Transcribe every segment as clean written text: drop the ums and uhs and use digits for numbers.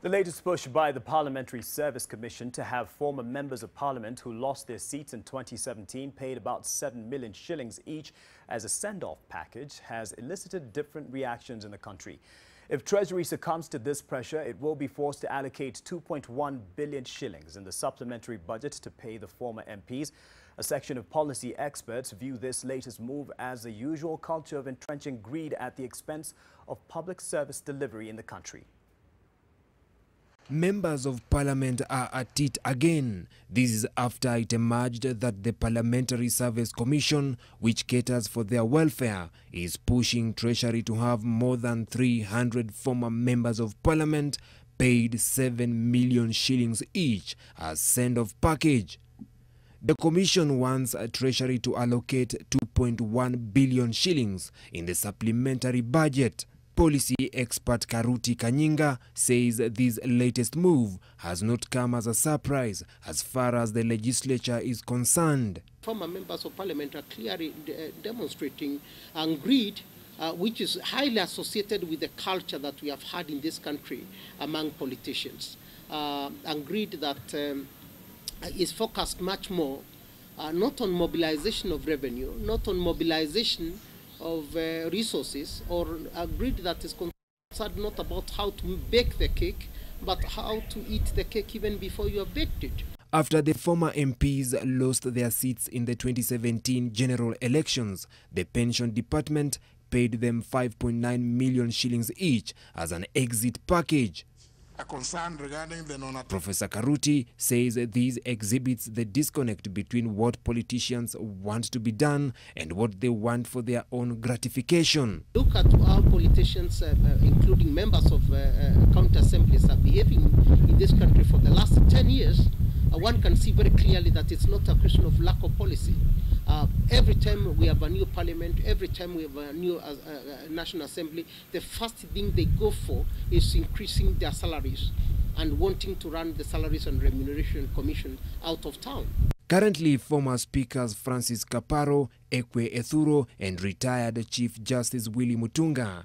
The latest push by the Parliamentary Service Commission to have former members of Parliament who lost their seats in 2017 paid about 7 million shillings each as a send-off package has elicited different reactions in the country. If Treasury succumbs to this pressure, it will be forced to allocate 2.1 billion shillings in the supplementary budget to pay the former MPs. A section of policy experts view this latest move as the usual culture of entrenching greed at the expense of public service delivery in the country. Members of Parliament are at it again. This is after it emerged that the Parliamentary Service Commission, which caters for their welfare, is pushing Treasury to have more than 300 former members of Parliament paid 7 million shillings each as send-off package. The Commission wants Treasury to allocate 2.1 billion shillings in the supplementary budget. Policy expert Karuti Kanyinga says this latest move has not come as a surprise as far as the legislature is concerned. Former members of Parliament are clearly demonstrating greed, which is highly associated with the culture that we have had in this country among politicians. And greed that is focused much more not on mobilization of revenue, not on mobilization of resources, or a greed that is concerned not about how to bake the cake, but how to eat the cake even before you have baked it. After the former MPs lost their seats in the 2017 general elections, the pension department paid them 5.9 million shillings each as an exit package. A concern regarding the Professor Karuti says this exhibits the disconnect between what politicians want to be done and what they want for their own gratification. Look at how politicians, including members of county assemblies, are behaving in this country for the last 10 years. One can see very clearly that it's not a question of lack of policy. Every time we have a new parliament, every time we have a new National Assembly, the first thing they go for is increasing their salaries and wanting to run the Salaries and Remuneration Commission out of town. Currently, former Speakers Francis Kaparo, Ekwe Ethuro, and retired Chief Justice Willie Mutunga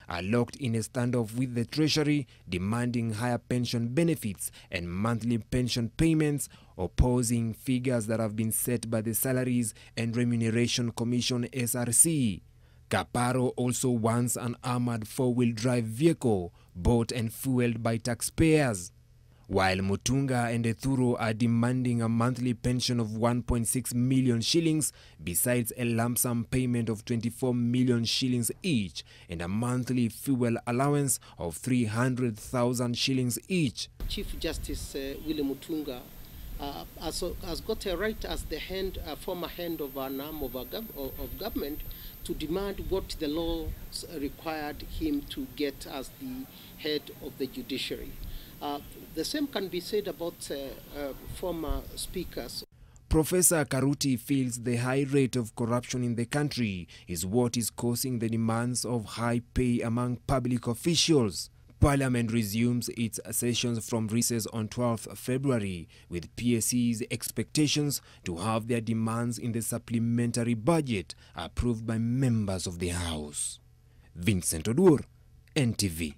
are locked in a standoff with the Treasury, demanding higher pension benefits and monthly pension payments, opposing figures that have been set by the Salaries and Remuneration Commission (SRC). Kaparo also wants an armored four-wheel drive vehicle bought and fueled by taxpayers, while Mutunga and Ethuro are demanding a monthly pension of 1.6 million shillings, besides a lump sum payment of 24 million shillings each and a monthly fuel allowance of 300,000 shillings each. Chief Justice Willie Mutunga has got a right as the former hand of an arm of government to demand what the law required him to get as the head of the judiciary. The same can be said about former speakers. Professor Karuti feels the high rate of corruption in the country is what is causing the demands of high pay among public officials. Parliament resumes its sessions from recess on 12th February, with PSC's expectations to have their demands in the supplementary budget approved by members of the House. Vincent Odur, NTV.